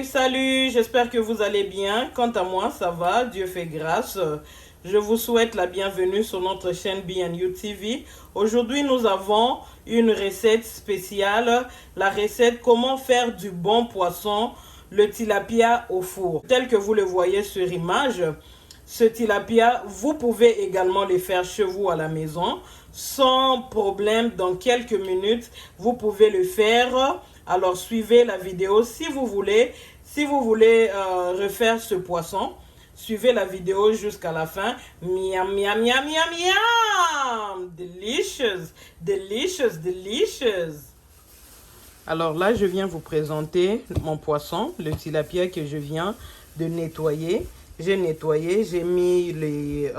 Salut, j'espère que vous allez bien. Quant à moi, ça va, Dieu fait grâce. Je vous souhaite la bienvenue sur notre chaîne B&U TV. Aujourd'hui, nous avons une recette spéciale, la recette comment faire du bon poisson, le tilapia au four. Tel que vous le voyez sur image, ce tilapia, vous pouvez également le faire chez vous à la maison sans problème. Dans quelques minutes, vous pouvez le faire. Alors suivez la vidéo si vous voulez. Si vous voulez refaire ce poisson, suivez la vidéo jusqu'à la fin. Miam, miam, miam, miam, miam. Delicious, delicious, delicious. Alors là, je viens vous présenter mon poisson, le tilapia que je viens de nettoyer. J'ai nettoyé, j'ai mis les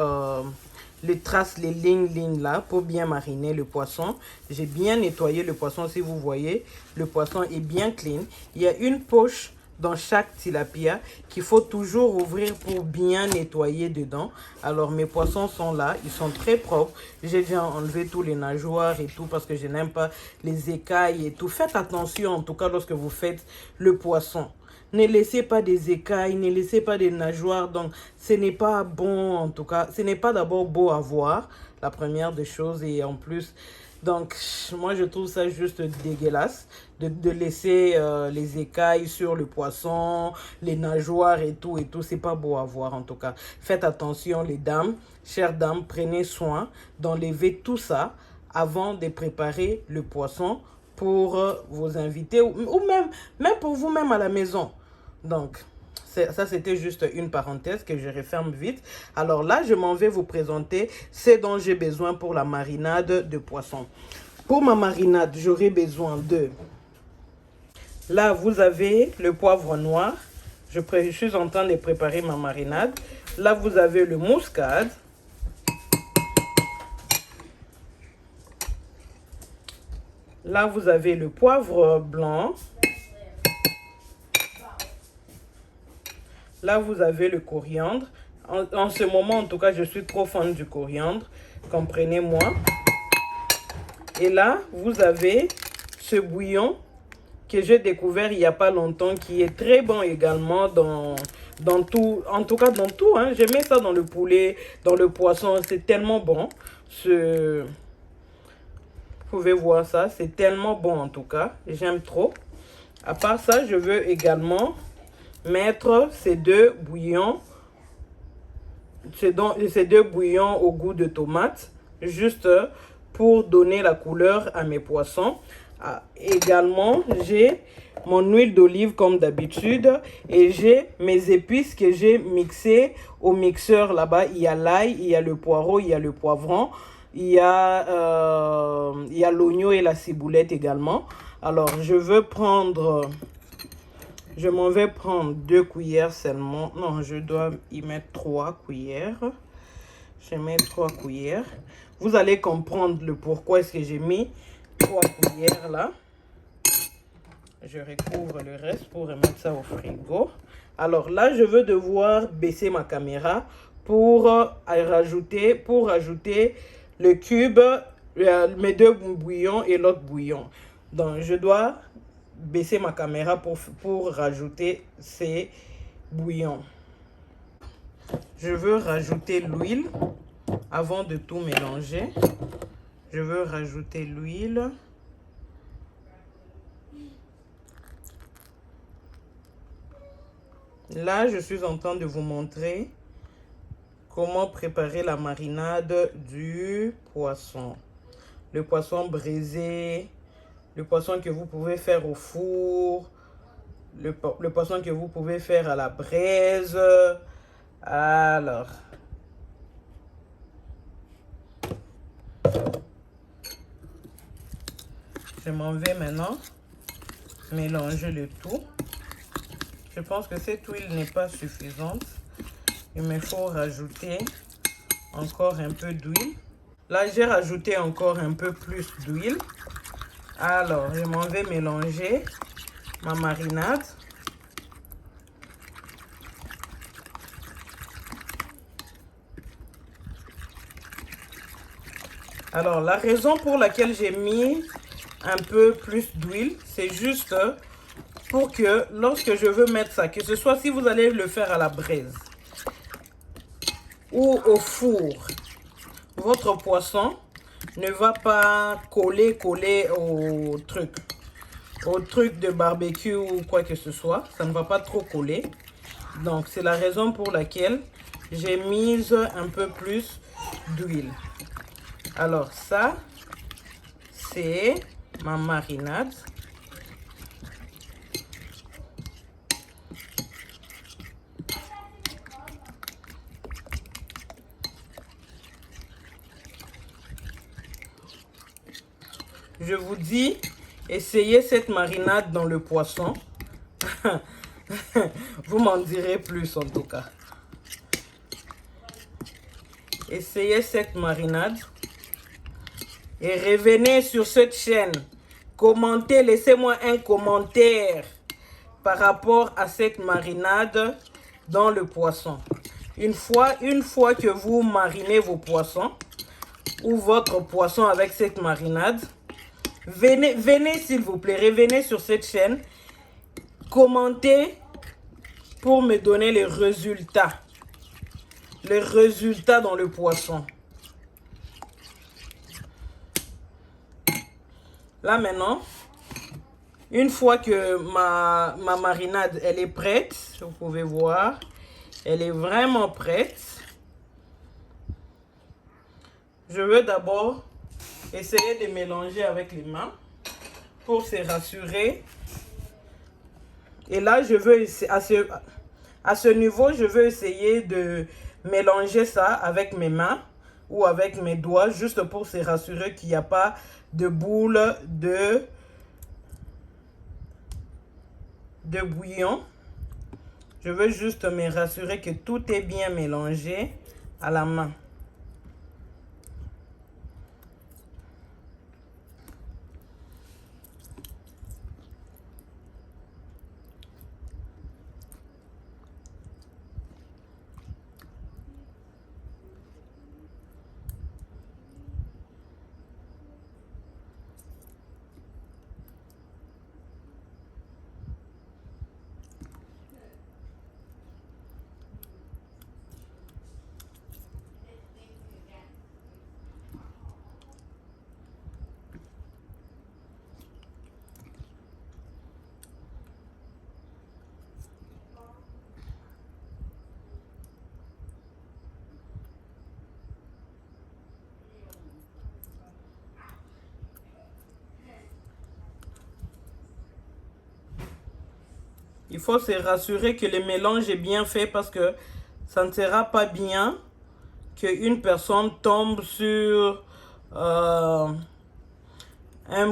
traces, les lignes là pour bien mariner le poisson. J'ai bien nettoyé le poisson. Si vous voyez, le poisson est bien clean. Il y a une poche dans chaque tilapia qu'il faut toujours ouvrir pour bien nettoyer dedans. Alors mes poissons sont là, ils sont très propres. J'ai déjà enlevé tous les nageoires et tout parce que je n'aime pas les écailles et tout. Faites attention en tout cas lorsque vous faites le poisson. Ne laissez pas des écailles, ne laissez pas des nageoires. Donc, ce n'est pas bon, en tout cas. Ce n'est pas d'abord beau à voir, la première des choses. Et en plus, donc, moi, je trouve ça juste dégueulasse de laisser les écailles sur le poisson, les nageoires et tout. C'est pas beau à voir, en tout cas. Faites attention, les dames, chères dames, prenez soin d'enlever tout ça avant de préparer le poisson pour vos invités ou même pour vous-même à la maison. Donc, ça c'était juste une parenthèse que je referme vite. Alors là, je m'en vais vous présenter ce dont j'ai besoin pour la marinade de poisson. Pour ma marinade, j'aurai besoin de... Là, vous avez le poivre noir. Je suis en train de préparer ma marinade. Là, vous avez le muscade. Là, vous avez le poivre blanc. Là, vous avez le coriandre. En ce moment, en tout cas, je suis trop fan du coriandre. Comprenez-moi. Et là, vous avez ce bouillon que j'ai découvert il n'y a pas longtemps, qui est très bon également dans tout. En tout cas, dans tout. Hein. Je mets ça dans le poulet, dans le poisson. C'est tellement bon. Vous pouvez voir ça. C'est tellement bon en tout cas. J'aime trop. À part ça, je veux également mettre ces deux bouillons au goût de tomate, juste pour donner la couleur à mes poissons. Également, j'ai mon huile d'olive comme d'habitude et j'ai mes épices que j'ai mixées au mixeur là-bas. Il y a l'ail, il y a le poireau, il y a le poivron, il y a l'oignon et la ciboulette également. Alors, je m'en vais prendre 2 cuillères seulement. Non, je dois y mettre 3 cuillères. Je mets 3 cuillères. Vous allez comprendre le pourquoi est-ce que j'ai mis 3 cuillères là. Je recouvre le reste pour remettre ça au frigo. Alors là, je veux devoir baisser ma caméra pour rajouter le cube, mes 2 bouillons et l'autre bouillon. Donc, je dois baisser ma caméra pour rajouter ces bouillons. Je veux rajouter l'huile avant de tout mélanger. Je veux rajouter l'huile. Là, je suis en train de vous montrer comment préparer la marinade du poisson. Le poisson braisé. Le poisson que vous pouvez faire au four, le poisson que vous pouvez faire à la braise. Alors, je m'en vais maintenant mélanger le tout. Je pense que cette huile n'est pas suffisante. Il me faut rajouter encore un peu d'huile. Là, j'ai rajouté encore un peu plus d'huile. Alors, je m'en vais mélanger ma marinade. Alors, la raison pour laquelle j'ai mis un peu plus d'huile, c'est juste pour que lorsque je veux mettre ça, que ce soit si vous allez le faire à la braise ou au four, votre poisson ne va pas coller au truc de barbecue ou quoi que ce soit. Ça ne va pas trop coller. Donc, c'est la raison pour laquelle j'ai mis un peu plus d'huile. Alors, ça, c'est ma marinade. Je vous dis, essayez cette marinade dans le poisson. Vous m'en direz plus en tout cas. Essayez cette marinade. Et revenez sur cette chaîne. Commentez, laissez-moi un commentaire par rapport à cette marinade dans le poisson. Une fois que vous marinez vos poissons ou votre poisson avec cette marinade, venez s'il vous plaît, revenez sur cette chaîne. Commentez pour me donner les résultats. Les résultats dans le poisson. Là maintenant, une fois que ma marinade elle est prête, vous pouvez voir, elle est vraiment prête. Je veux d'abord essayer de mélanger avec les mains pour se rassurer. Et là, je veux à ce niveau, je veux essayer de mélanger ça avec mes mains ou avec mes doigts, juste pour se rassurer qu'il n'y a pas de boule de bouillon. Je veux juste me rassurer que tout est bien mélangé à la main. Il faut se rassurer que le mélange est bien fait parce que ça ne sera pas bien qu'une personne tombe sur un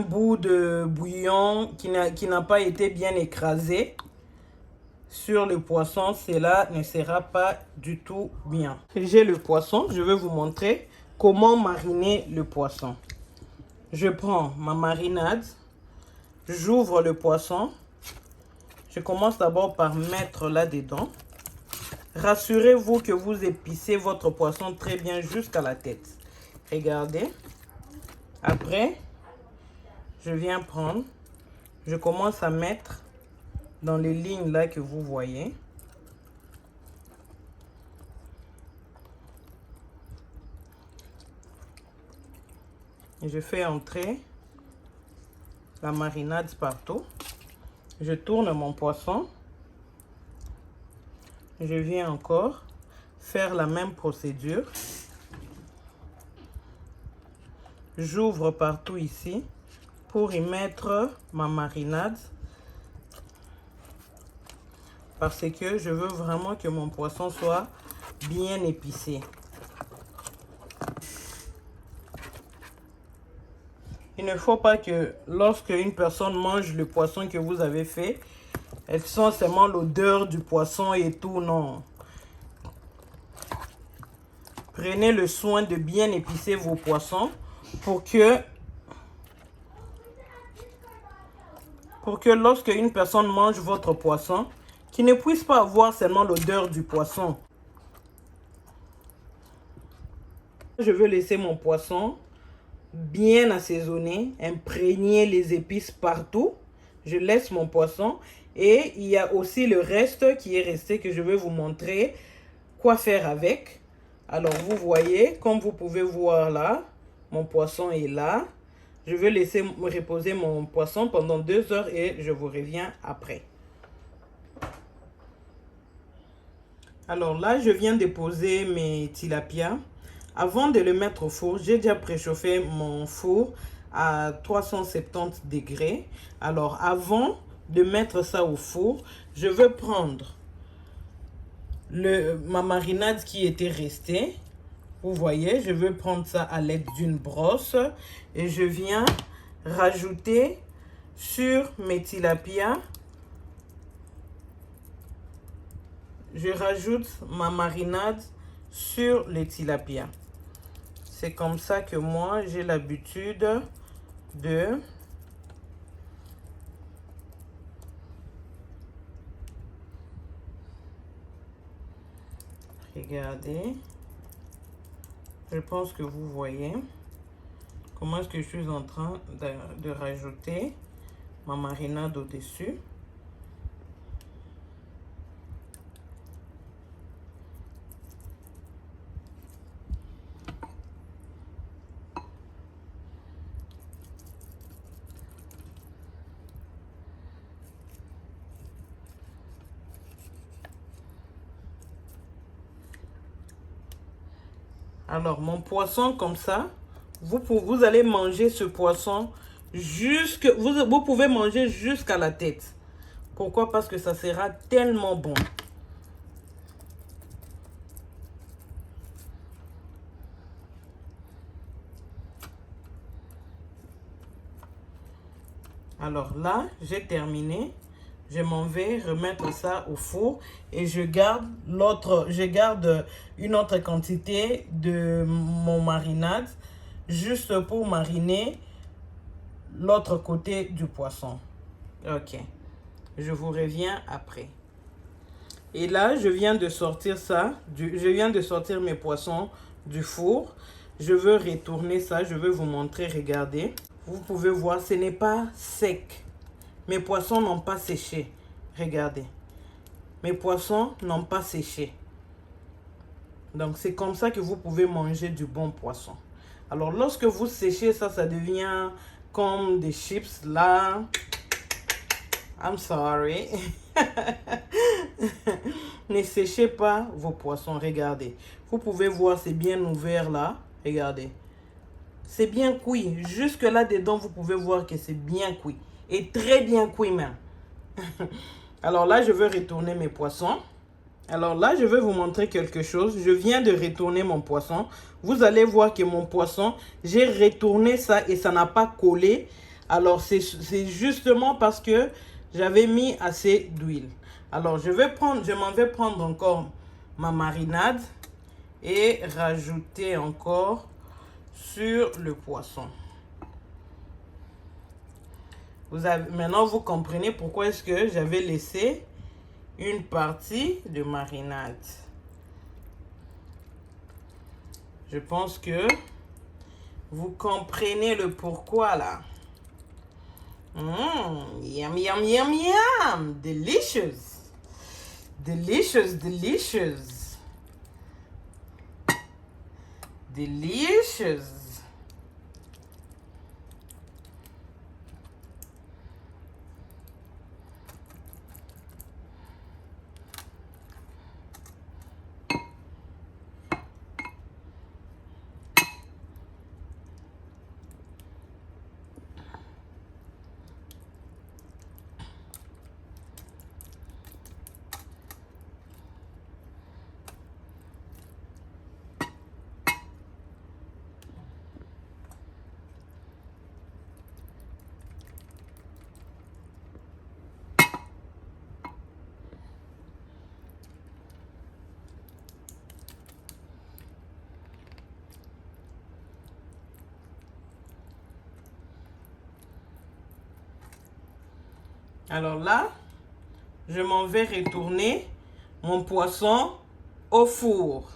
bout de bouillon qui n'a pas été bien écrasé sur le poisson. Cela ne sera pas du tout bien. J'ai le poisson. Je vais vous montrer comment mariner le poisson. Je prends ma marinade. J'ouvre le poisson. Je commence d'abord par mettre là-dedans. Rassurez-vous que vous épicez votre poisson très bien jusqu'à la tête. Regardez. Après, je viens prendre. Je commence à mettre dans les lignes là que vous voyez. Et je fais entrer la marinade partout. Je tourne mon poisson. Je viens encore faire la même procédure. J'ouvre partout ici pour y mettre ma marinade. Parce que je veux vraiment que mon poisson soit bien épicé. Il ne faut pas que lorsque une personne mange le poisson que vous avez fait, elle sent seulement l'odeur du poisson et tout, non. Prenez le soin de bien épicer vos poissons pour que lorsque une personne mange votre poisson, qu'il ne puisse pas avoir seulement l'odeur du poisson. Je veux laisser mon poisson bien assaisonné, imprégner les épices partout. Je laisse mon poisson Et il y a aussi le reste qui est resté que je vais vous montrer quoi faire avec. Alors, vous voyez, comme vous pouvez voir là, mon poisson est là. Je vais laisser reposer mon poisson pendant 2 heures et je vous reviens après. Alors là, je viens de poser mes tilapias. Avant de le mettre au four, j'ai déjà préchauffé mon four à 370 degrés. Alors, avant de mettre ça au four, je vais prendre ma marinade qui était restée. Vous voyez, je vais prendre ça à l'aide d'une brosse et je viens rajouter sur mes tilapias. Je rajoute ma marinade sur les tilapias. C'est comme ça que moi, j'ai l'habitude de regarder. Je pense que vous voyez comment est-ce que je suis en train de rajouter ma marinade au-dessus. Alors, mon poisson comme ça, vous allez manger ce poisson vous pouvez manger jusqu'à la tête. Pourquoi? Parce que ça sera tellement bon. Alors là, j'ai terminé. Je m'en vais remettre ça au four et je garde une autre quantité de mon marinade juste pour mariner l'autre côté du poisson. Ok, je vous reviens après. Et là, je viens de sortir mes poissons du four. Je veux retourner ça, je vais vous montrer, regardez. Vous pouvez voir, ce n'est pas sec. Mes poissons n'ont pas séché. Regardez. Mes poissons n'ont pas séché. Donc, c'est comme ça que vous pouvez manger du bon poisson. Alors, lorsque vous séchez ça, ça devient comme des chips. Là, I'm sorry. Ne séchez pas vos poissons. Regardez. Vous pouvez voir, c'est bien ouvert là. Regardez. C'est bien cuit. Jusque là dedans, vous pouvez voir que c'est bien cuit. Et très bien cuit même. Alors là, je vais retourner mes poissons. Alors là, je vais vous montrer quelque chose. Je viens de retourner mon poisson. Vous allez voir que mon poisson, j'ai retourné ça et ça n'a pas collé. Alors, c'est justement parce que j'avais mis assez d'huile. Alors, je m'en vais prendre encore ma marinade et rajouter encore sur le poisson. Maintenant, vous comprenez pourquoi est-ce que j'avais laissé une partie de marinade. Je pense que vous comprenez le pourquoi là. Yum, yum, yum, yum. Delicious. Delicious, delicious. Delicious. Alors là, je m'en vais retourner mon poisson au four.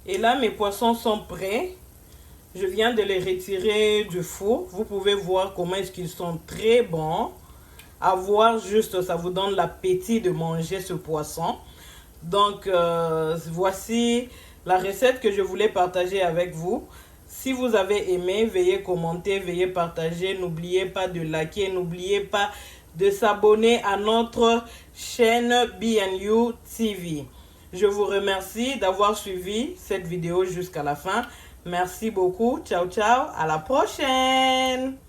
Et là, mes poissons sont prêts. Je viens de les retirer du four. Vous pouvez voir comment est-ce qu'ils sont très bons. À voir juste, ça vous donne l'appétit de manger ce poisson. Donc, voici la recette que je voulais partager avec vous. Si vous avez aimé, veuillez commenter, veuillez partager. N'oubliez pas de liker, n'oubliez pas de s'abonner à notre chaîne BNU TV. Je vous remercie d'avoir suivi cette vidéo jusqu'à la fin. Merci beaucoup. Ciao, ciao. À la prochaine.